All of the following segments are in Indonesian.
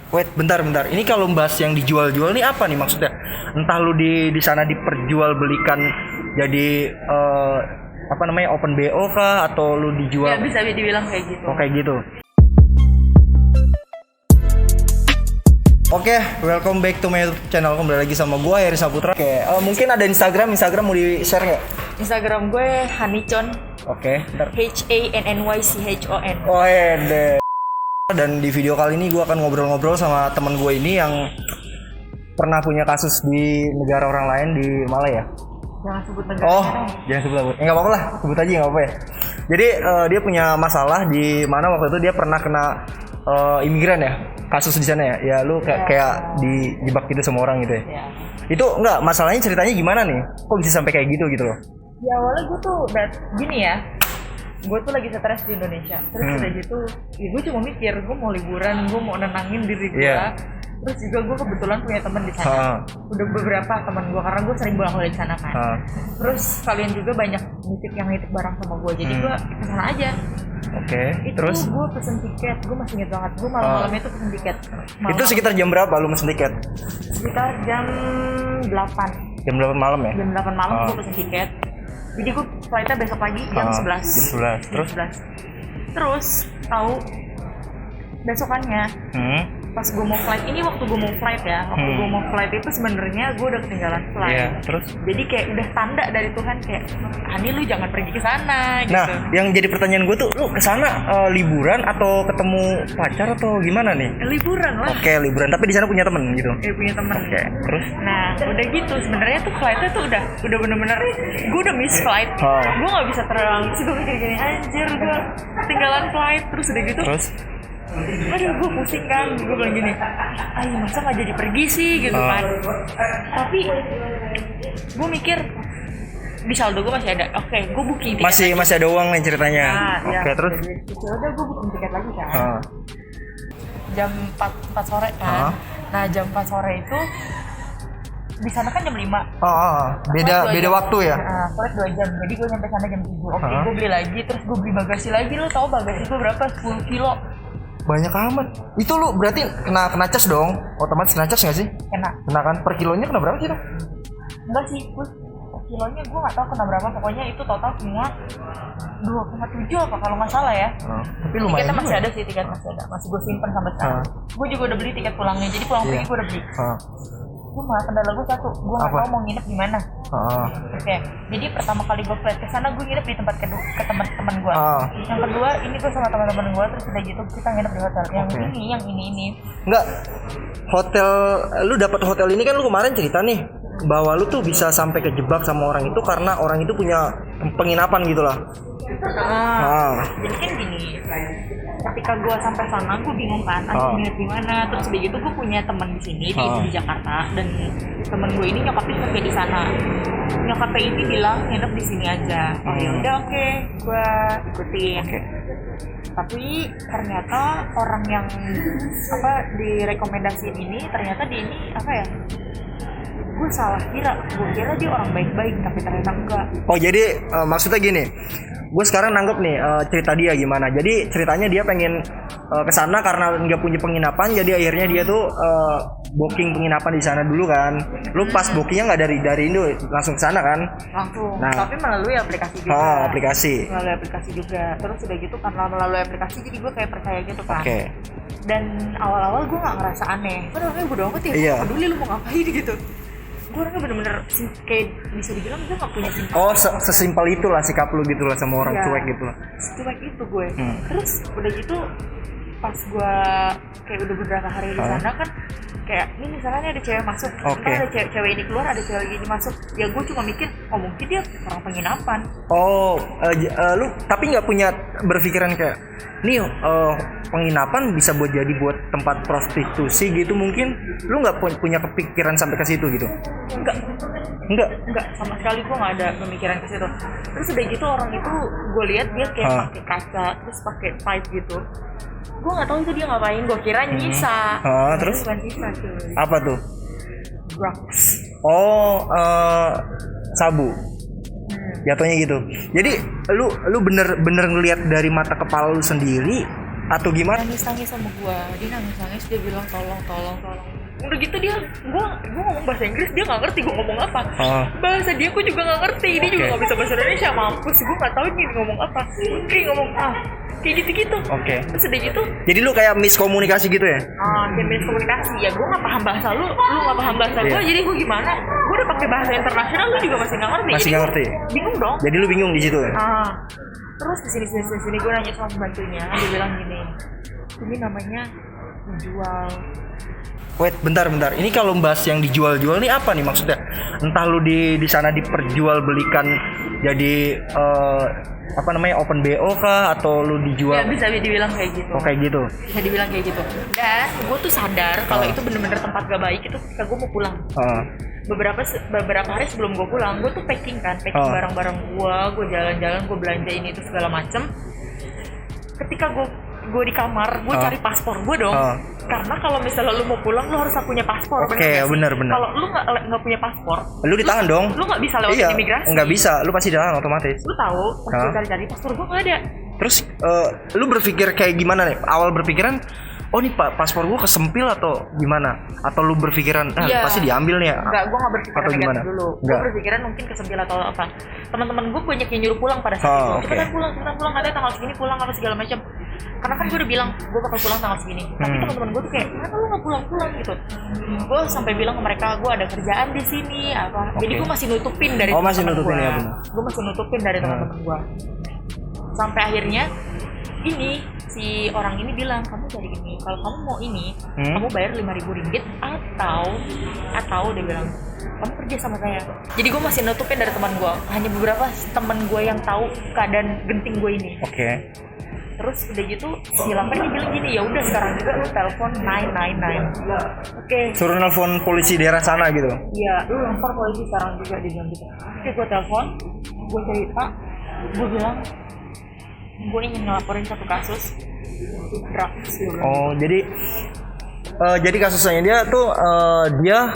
Wait, bentar. Ini kalau bahas yang dijual-jual nih apa nih maksudnya? Entah lu di sana diperjualbelikan jadi apa namanya open BO kah atau lu dijual? Ya bisa dibilang kayak gitu. Oh kayak gitu. Oke, welcome back to my YouTube channel. Kembali lagi sama gua Heri Saputra. Oke, mungkin ada Instagram mau di-share nggak? Instagram gue Hanicon. Oke, bentar. HANNYCHON. Oh, deh. Dan di video kali ini gua akan ngobrol-ngobrol sama teman gue ini yang pernah punya kasus di negara orang lain di Malaya. Jangan sebut negara. Oh, jangan sebut. Enggak apa-apa lah, sebut aja enggak apa-apa ya. Jadi dia punya masalah di mana waktu itu dia pernah kena imigran ya, kasus di sana ya. Ya lu kayak dijebak gitu sama orang gitu ya. Itu enggak, masalahnya ceritanya gimana nih? Kok bisa sampai kayak gitu loh? Ya awalnya gue tuh gini ya. Gue tuh lagi stres di Indonesia. Terus udah gitu, ya gue cuma mikir gue mau liburan, gue mau nenangin diri gue. Yeah. Terus juga gue kebetulan punya teman di sana. Udah beberapa teman gue karena gue sering bolak-balik sana kan. Terus kalian juga banyak yang nitip barang sama gue. Jadi gue kesana aja. Oke. Terus gue pesen tiket. Gue masih inget banget. Gue malam-malam itu pesen tiket. Itu sekitar jam berapa lu pesen tiket? Sekitar jam 8. Jam 8 malam ya? Jam 8 malam gue pesen tiket. Jadi gue flightnya besok pagi jam 11. Jam 11. Terus tahu besokannya pas gue mau flight waktu gue mau flight itu sebenarnya gue udah ketinggalan flight. Terus jadi kayak udah tanda dari Tuhan kayak Hani lu jangan pergi ke sana gitu. Nah yang jadi pertanyaan gue tuh lu kesana liburan atau ketemu pacar atau gimana nih? Liburan lah. Oke, liburan tapi di sana punya temen gitu. Punya temen. Oke, terus nah udah gitu sebenarnya tuh flightnya tuh udah bener-bener gue udah miss flight. Gue nggak bisa terbang. Terus gue mikir gini, anjir gue ketinggalan flight. Terus udah gitu aduh gue pusing kan, gue bilang gini, ayo masa gak jadi pergi sih gitu kan. Tapi gue mikir di saldo gue masih ada. Oke, gue booking tiket masih ada uang nih ceritanya. Oke, terus udah gue booking tiket lagi kan. Jam 4 sore kan. Nah jam 4 sore itu di sana kan jam 5. Beda waktu ya. Flight 2 jam. Jadi gue nyampe sana jam 7. Oke, gue beli lagi, terus gue beli bagasi lagi. Lo tau bagasi gue berapa? 10 kilo. Banyak amat. Itu lu berarti kena cas dong. Otomatis kena cas nggak sih? Kena kan. Per kilonya kena berapa sih tuh? Enggak sih, kilonya gue nggak tahu kena berapa. Pokoknya itu total semua 2,7 apa kalau nggak salah ya. Tapi lumayan. Tiketnya masih ada sih, tiket masih ada. Masih gue simpen sampai sekarang. Gue juga udah beli tiket pulangnya. Jadi pulang pergi gue udah beli. Gue malah kendala gue satu, gue nggak tahu mau nginep di mana. Oke, jadi pertama kali gue flight ke sana gue nginep di tempat ke teman-teman gue. Yang kedua ini gue sama teman-teman gue, terus udah gitu kita nginep di hotel. Yang ini. Enggak, hotel lu dapat hotel ini kan lu kemarin cerita nih bahwa lu tuh bisa sampai kejebak sama orang itu karena orang itu punya penginapan gitulah. Jadi kan gini, ketika gue sampai sana gue bingung kan, nginep di mana. Terus udah gitu gue punya teman di sini di Jakarta, dan teman gue ini nyokapnya kerja di sana. Nyokapnya ini bilang nginep di sini aja. Oh ya udah oke, gue ikutin. Tapi ternyata orang yang direkomendasiin ini ternyata dia ini gue salah kira. Gue kira dia orang baik-baik, tapi ternyata enggak. Oh jadi maksudnya gini, gue sekarang nanggep nih cerita dia gimana. Jadi ceritanya dia pengen kesana karena nggak punya penginapan, jadi akhirnya dia tuh booking penginapan di sana dulu kan. Lu pas bookingnya nggak dari Indo, langsung kesana kan? Langsung. Tapi melalui aplikasi juga. Melalui aplikasi juga. Terus udah gitu karena melalui aplikasi jadi gue kayak percaya gitu kan. Dan awal-awal gue nggak ngerasa aneh. Kan orangnya bodo amat ya. Peduli lu mau ngapain gitu. Gue orangnya bener-bener kayak bisa dibilang gue gak punya simpati. Sesimpel itulah sikap lu gitu lah sama orang cuek gitu lah. Cuek itu gue. Terus udah gitu pas gue kayak udah beberapa hari di sana kan, kayak ini misalnya ada cewek masuk, ada cewek ini keluar, ada cewek ini masuk, ya gue cuma mikir mungkin dia orang penginapan. Lu tapi nggak punya berpikiran kayak nih penginapan bisa jadi buat tempat prostitusi gitu mungkin? Lu nggak punya kepikiran sampai ke situ gitu? Enggak, sama sekali gue nggak ada pemikiran ke situ. Terus udah gitu orang itu gue lihat dia kayak pakai kaca, terus pakai pipe gitu. Gue nggak tahu itu dia ngapain. Gue kira nyisa. Terus bukan nyisa tuh. Apa tuh? Drugs. Sabu. Jatuhnya gitu. Jadi lu bener-bener ngelihat dari mata kepala lu sendiri atau gimana? Nangis sama gue, dia nangis dia bilang tolong. Udah gitu dia, gue ngomong bahasa Inggris, dia nggak ngerti gue ngomong apa. Bahasa dia gue juga nggak ngerti, dia juga nggak bisa bahasa Indonesia, mampus. Gue nggak tahu ini ngomong apa, kayak ngomong kayak gitu. Terus udah gitu. Jadi lu kayak miskomunikasi gitu ya? Kayak miskomunikasi ya, gue nggak paham bahasa lu nggak paham bahasa gue, jadi gue gimana? Gue udah pakai bahasa internasional, lu juga masih nggak ngerti. Masih nggak ngerti? Bingung dong. Jadi lu bingung di situ ya? Terus kesini gue nanya sama pembantunya, dia bilang gini, ini namanya dijual. Wait, bentar. Ini kalau bahas yang dijual-jual nih apa nih maksudnya? Entah lu di sana diperjualbelikan jadi open BO kah atau lu dijual? Ya bisa dibilang kayak gitu. Kayak gitu. Bisa dibilang kayak gitu. Dan gue tuh sadar kalau itu bener-bener tempat gak baik itu ketika gue mau pulang. Beberapa hari sebelum gue pulang, gue tuh packing barang-barang gue jalan-jalan, gue belanja ini itu segala macem. Ketika gue di kamar, gue cari paspor gue dong. Karena kalau misalnya lu mau pulang, lu harus punya paspor. Bener. Kalau lu nggak punya paspor, lu ditahan dong. Lu nggak bisa lewatin imigrasi. Nggak bisa, lu pasti ditahan otomatis. Lu tahu, pas gue cari paspor gue nggak ada. Terus lu berpikir kayak gimana nih? Awal berpikiran, oh nih paspor gue kesempil atau gimana? Atau lu berpikiran, pasti diambil nih ya? Enggak, gue nggak berpikiran negatif dulu. Gue berpikiran mungkin kesempil atau apa. Teman-teman gue banyak yang nyuruh pulang pada saat itu. Cepetan pulang, katanya tanggal segini pulang apa segala macam. Karena kan gue udah bilang gue bakal pulang tanggal segini. Tapi teman-teman gue tuh kayak, kenapa lu nggak pulang gitu? Gue sampai bilang ke mereka, gue ada kerjaan di sini apa. Jadi gue masih nutupin dari teman-teman gue. Ya, benar. Gue masih nutupin dari teman-teman gue. Sampai akhirnya ini si orang ini bilang, kamu jadi gini, kalau kamu mau ini kamu bayar Rp5.000 atau dia bilang kamu kerja sama saya. Jadi gue masih nutupin dari teman gue, hanya beberapa teman gue yang tahu keadaan genting gue ini. Terus udah gitu si lamper ini bilang gini, ya udah sekarang juga lu telepon 999. Suruh nelfon polisi daerah sana gitu. Iya, lu lapor polisi sekarang juga, dia bilang gitu. Gue telepon, gue cerita, gue bilang gue ingin ngelaporin satu kasus drugs. Jadi kasusnya dia tuh dia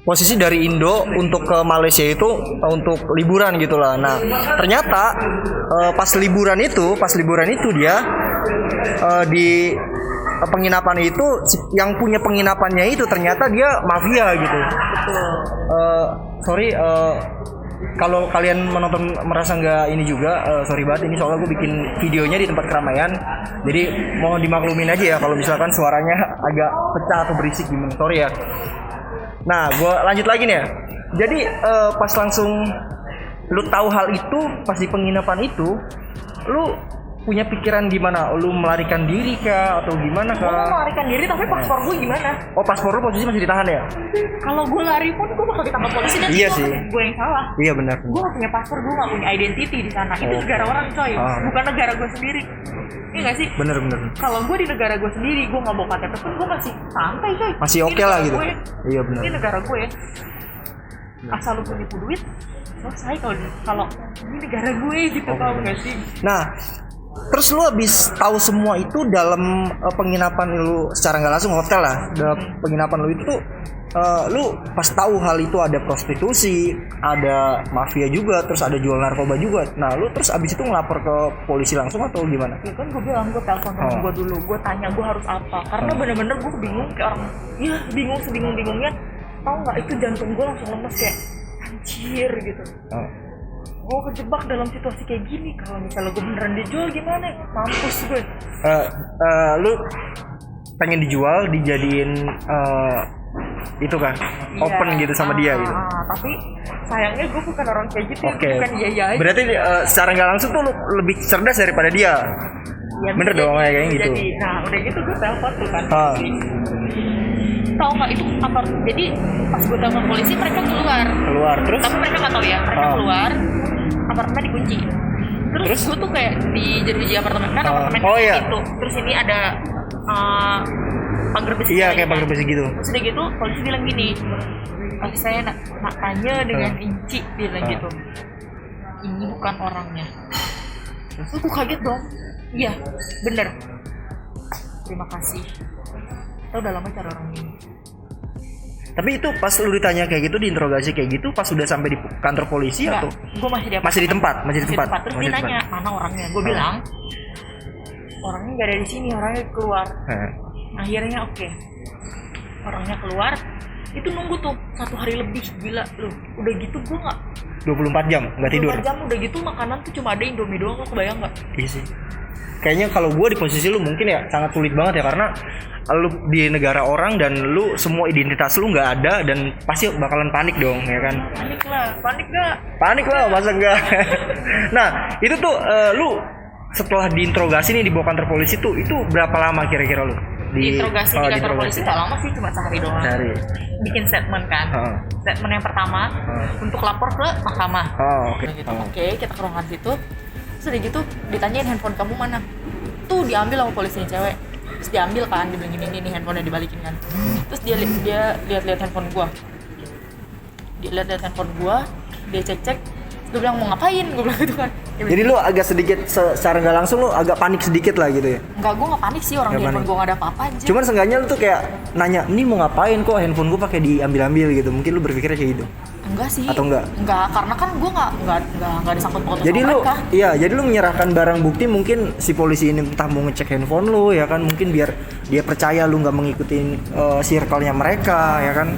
posisi dari Indo untuk ke Malaysia itu untuk liburan gitulah. Nah ternyata pas liburan itu dia di penginapan itu, yang punya penginapannya itu ternyata dia mafia gitu. Kalau kalian menonton merasa nggak ini juga, sorry banget, ini soalnya gue bikin videonya di tempat keramaian, jadi mohon dimaklumin aja ya kalau misalkan suaranya agak pecah atau berisik gimana, sorry ya. Nah, gue lanjut lagi nih ya. Jadi pas langsung lu tahu hal itu, pas di penginapan itu, lu punya pikiran gimana? Lu melarikan diri kah atau gimana kah? Gue mau melarikan diri, tapi paspor gue gimana? Oh, paspor lu posisi masih ditahan ya? Kalau gue lari pun gue bakal ditangkap polisi dan gue yang salah. Iya benar. Gue gak punya paspor, gue gak punya identity di sana. Itu negara orang coy, bukan negara gue sendiri. Iya gak sih? Bener. Kalau gue di negara gue sendiri, gue gak bawa KTP pun gue masih santai coy. Masih oke lah gitu. Iya benar. Ini negara gue ya. Asal lu punya duit, selesai. Kalau ini negara gue gitu, tau gak sih? Nah, terus lu habis tahu semua itu dalam penginapan lu secara nggak langsung, hotel lah, dalam penginapan lu itu tuh lu pas tahu hal itu ada prostitusi, ada mafia juga, terus ada jual narkoba juga. Nah lu terus abis itu ngelapor ke polisi langsung atau gimana? Ya kan gue bilang, gue telepon temen gue dulu, gue tanya gue harus apa, karena bener-bener gue bingung kayak orang, ya bingung sebingung-bingungnya. Tau nggak, itu jantung gue langsung lemes kayak anjir gitu. Gue kejebak dalam situasi kayak gini. Kalau misalnya gue beneran dijual gimana? Mampus gue. Lu pengen dijual, dijadiin itu kan open gitu sama dia gitu. Tapi sayangnya gue bukan orang kayak gitu. Bukan iya aja. Berarti secara nggak langsung tuh lu lebih cerdas daripada dia. Ya, bener dong kayak gitu. Nah udah gitu gue telepon tuh kan. Tahu nggak itu apa? Jadi pas gue telepon polisi mereka keluar terus? Tapi mereka nggak tahu ya. Mereka keluar, apartemen dikunci. Terus gue tuh kayak di jeruji apartemen kan, apartemen itu. Terus ini ada pagar besi. Iya, kayak pagar besi gitu. Terus udah gitu polisi bilang gini, saya nak tanya dengan rinci, bilang gitu. Ini bukan orangnya. Terus gue kaget dong. Iya, bener. Terima kasih. Kita udah lama cari orang ini. Tapi itu pas lu ditanya kayak gitu, diinterogasi kayak gitu, pas udah sampai di kantor polisi? Enggak, atau? Gue masih di tempat. Terus dia nanya mana orangnya. Gue bilang orangnya nggak ada di sini, orangnya keluar. Akhirnya oke. Orangnya keluar, itu nunggu tuh 1 hari lebih, gila loh. Udah gitu gue nggak 24 jam nggak tidur. 24 jam udah gitu makanan tuh cuma ada Indomie doang, lo kebayang nggak? Iya sih. Kayaknya kalau gue di posisi lu mungkin ya sangat sulit banget ya, karena lu di negara orang dan lu semua identitas lu nggak ada dan pasti bakalan panik dong ya kan. Panik gak? Masa enggak. Nah itu tuh lu setelah diinterogasi nih di bawah kantor polisi tuh, itu berapa lama kira-kira lu Interogasi di kantor polisi tak lama sih, cuma sehari doang. Bikin statement kan. Statement yang pertama untuk lapor ke mahkamah. Oke, kita ke ruangan situ. Terus udah gitu ditanyain handphone kamu mana. Tuh diambil sama polisi cewek. Terus diambil kan, dibilang ini handphonenya dibalikin kan. Terus dia lihat handphone gua. Dia lihat handphone gua, dia cek. Gue bilang mau ngapain, gue bilang gitu kan. Jadi lu agak sedikit secara nggak langsung lu agak panik sedikit lah gitu ya? Enggak, gue nggak panik sih, orang di handphone gue nggak ada apa-apa aja. Cuman seenggaknya lu tuh kayak nanya, ini mau ngapain kok handphone gue pakai diambil-ambil gitu? Mungkin lu berpikirnya kayak gitu? Enggak sih. Atau enggak? Enggak, karena kan gue nggak disangkut pautkan jadi sama lu, mereka. iya, jadi lu menyerahkan barang bukti, mungkin si polisi ini entah mau ngecek handphone lu ya kan, mungkin biar dia percaya lu nggak mengikuti circle-nya mereka ya kan.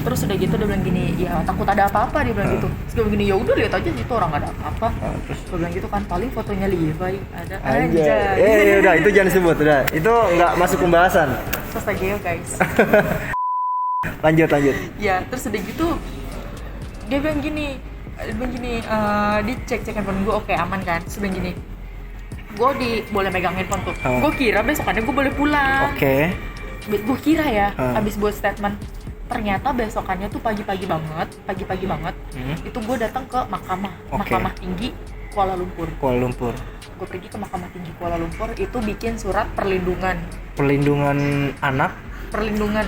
Terus udah gitu dia bilang gini, ya takut ada apa-apa, dia bilang gitu. Terus gue bilang gini, ya udah lihat aja situ orang nggak ada apa-apa. Terus gue bilang gitu kan, paling fotonya Levi ada aja. Udah itu jangan sebut, udah itu nggak masuk pembahasan. Terus lagi ya guys. lanjut. Ya terus udah gitu dia bilang gini, dicek handphone gue, oke aman kan. Terus bilang gini, gue boleh megang handphone tuh. Gue kira besokannya gue boleh pulang. Gue kira ya, abis buat statement. Ternyata besokannya tuh pagi-pagi banget, itu gue datang ke mahkamah tinggi Kuala Lumpur. Gue pergi ke mahkamah tinggi Kuala Lumpur, itu bikin surat perlindungan anak,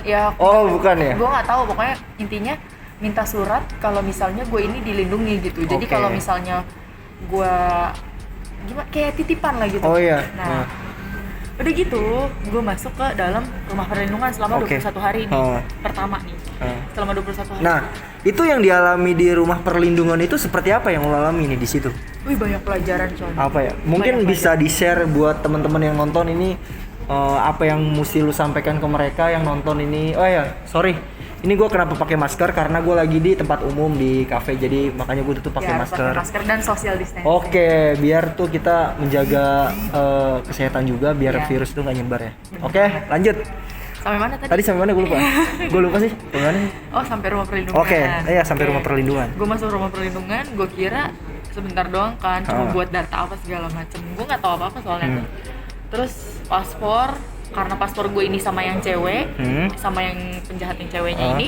ya. Bukan ya, gue nggak tahu, pokoknya intinya minta surat kalau misalnya gue ini dilindungi gitu. Jadi kalau misalnya gue gimana, kayak titipan lah gitu. Nah udah gitu gue masuk ke dalam rumah perlindungan selama 21 hari nih. Pertama nih selama 21 hari. Nah itu yang dialami di rumah perlindungan itu seperti apa yang lo alami nih di situ? Wih, banyak pelajaran coy. Apa ya, mungkin bisa di share buat teman-teman yang nonton ini, apa yang mesti lu sampaikan ke mereka yang nonton ini. Ini gue kenapa pakai masker, karena gue lagi di tempat umum di kafe, jadi makanya gue tuh pakai masker dan social distancing. Biar tuh kita menjaga kesehatan juga, biar virus itu nggak nyebar ya. Lanjut. Sampai mana tadi? Sampai mana gue lupa. Gue lupa sih. Sampai mana? Sampai rumah perlindungan. Sampai rumah perlindungan. Gue masuk rumah perlindungan, gue kira sebentar doang kan, cuma buat data apa segala macem. Gue nggak tahu apa-apa soalnya. Terus paspor, karena paspor gue ini sama yang cewek, sama yang penjahat yang ceweknya ini.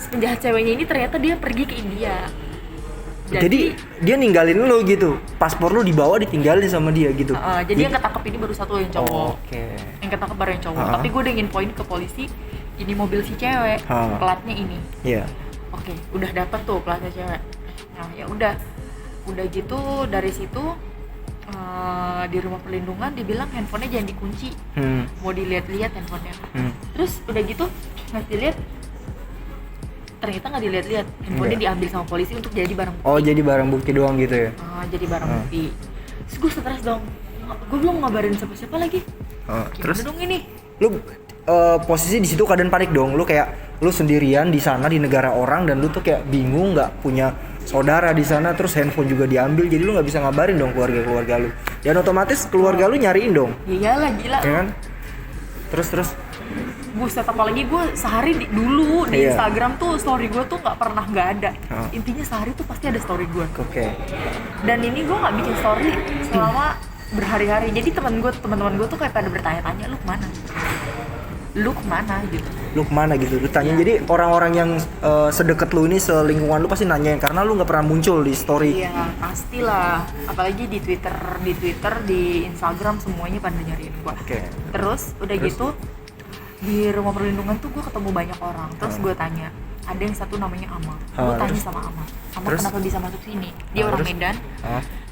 Penjahat ceweknya ini ternyata dia pergi ke India. Jadi dia ninggalin lu gitu, paspor lu dibawa ditinggalin sama dia gitu. Jadi yang ketangkep ini baru satu yang cowok. Yang ketangkep baru yang cowok. Tapi gue udah nginfoin ke polisi, ini mobil si cewek, platnya ini. Udah dapet tuh platnya cewek. Nah ya udah gitu dari situ di rumah perlindungan dibilang handphonenya jangan dikunci, mau dilihat-lihat handphonenya. Terus udah gitu nggak dilihat, ternyata nggak dilihat-lihat, handphonenya diambil sama polisi untuk jadi barang bukti. Jadi barang bukti doang gitu ya? Jadi barang bukti. Terus gue stres dong, gue belum ngabarin siapa-siapa lagi. Terus dong ini lu posisi di situ keadaan panik dong, lu kayak lu sendirian di sana di negara orang dan lu tuh kayak bingung, nggak punya saudara di sana, terus handphone juga diambil, jadi lu nggak bisa ngabarin dong keluarga lu, dan otomatis keluarga lu nyariin dong. Iyalah, gila ya kan? Terus buset, apalagi gue sehari dulu di Instagram tuh story gue tuh nggak ada. Intinya sehari tuh pasti ada story gue. Dan ini gue nggak bikin story selama berhari-hari, jadi teman-teman gue tuh kayak pada bertanya-tanya, lu kemana gitu, lu tanya. Jadi orang-orang yang sedekat lu ini, selingkungan lu pasti nanyain, karena lu nggak pernah muncul di story. Iya pastilah, apalagi di Twitter, di Instagram, semuanya pada nyariin gua. Terus gitu di rumah perlindungan tuh gue ketemu banyak orang. Terus gue tanya, ada yang satu namanya Ama. Gue tanya sama Ama kenapa bisa masuk sini, dia orang Medan.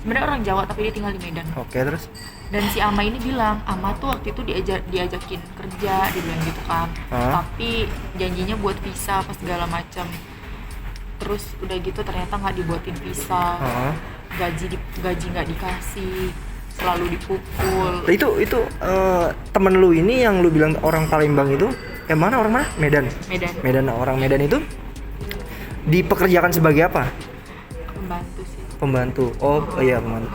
Sebenarnya orang Jawa tapi dia tinggal di Medan. Terus dan si Ama ini bilang, Ama tuh waktu itu diajakin kerja, dia bilang gitu kan. Tapi janjinya buat visa apa segala macam. Terus udah gitu ternyata nggak dibuatin visa, gaji nggak dikasih. selalu dipukul. Itu temen lu ini yang lu bilang orang Palembang itu, yang mana orang mana? Medan. Orang Medan itu dipekerjakan sebagai apa? Pembantu sih. Pembantu. Oh iya, pembantu.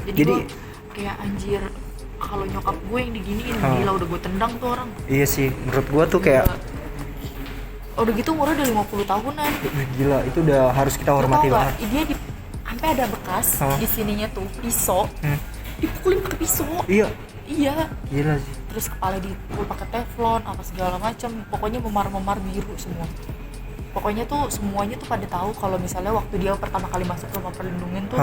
Jadi gua kayak anjir, kalau nyokap gue yang diginiin, gila udah gue tendang tuh orang. Iya sih, menurut gue tuh kayak udah gitu umurnya udah 50 tahunan. Gila, itu udah harus kita hormati banget. Dia sampai ada bekas di sininya tuh pisau. Dipukulin pakai pisau. Iya. Gila sih. Terus kepala dipukul pakai teflon apa segala macam. Pokoknya memar-memar biru semua. Pokoknya tuh semuanya tuh pada tahu kalau misalnya waktu dia pertama kali masuk rumah perlindungan tuh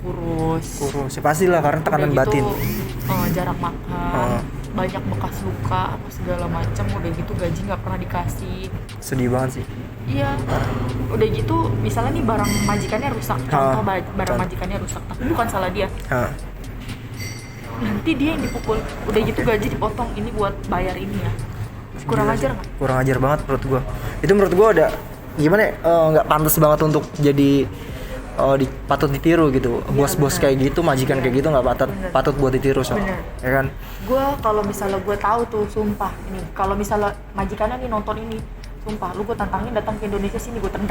kurus. Ya pastilah karena tekanan gitu, batin. Jarang makan, banyak bekas luka apa segala macam. Udah gitu gaji nggak pernah dikasih. Sedih banget sih. Iya. Udah gitu misalnya nih barang majikannya rusak. Contoh barang majikannya rusak, tapi bukan salah dia. Nanti dia yang dipukul. Udah gitu gaji dipotong. Ini buat bayar ini ya. Kurang ajar nggak? Kurang ajar banget menurut gua. Itu menurut gua ada gimana ya, nggak pantas banget untuk jadi patut ditiru gitu. Bos-bos kayak gitu, majikan kayak gitu nggak patut buat ditiru soalnya. Ya kan? Gue kalau misalnya gue tahu tuh, sumpah ini, kalau misalnya majikannya nih nonton ini, sumpah lu gue tantangin datang ke Indonesia sini, gue tendang.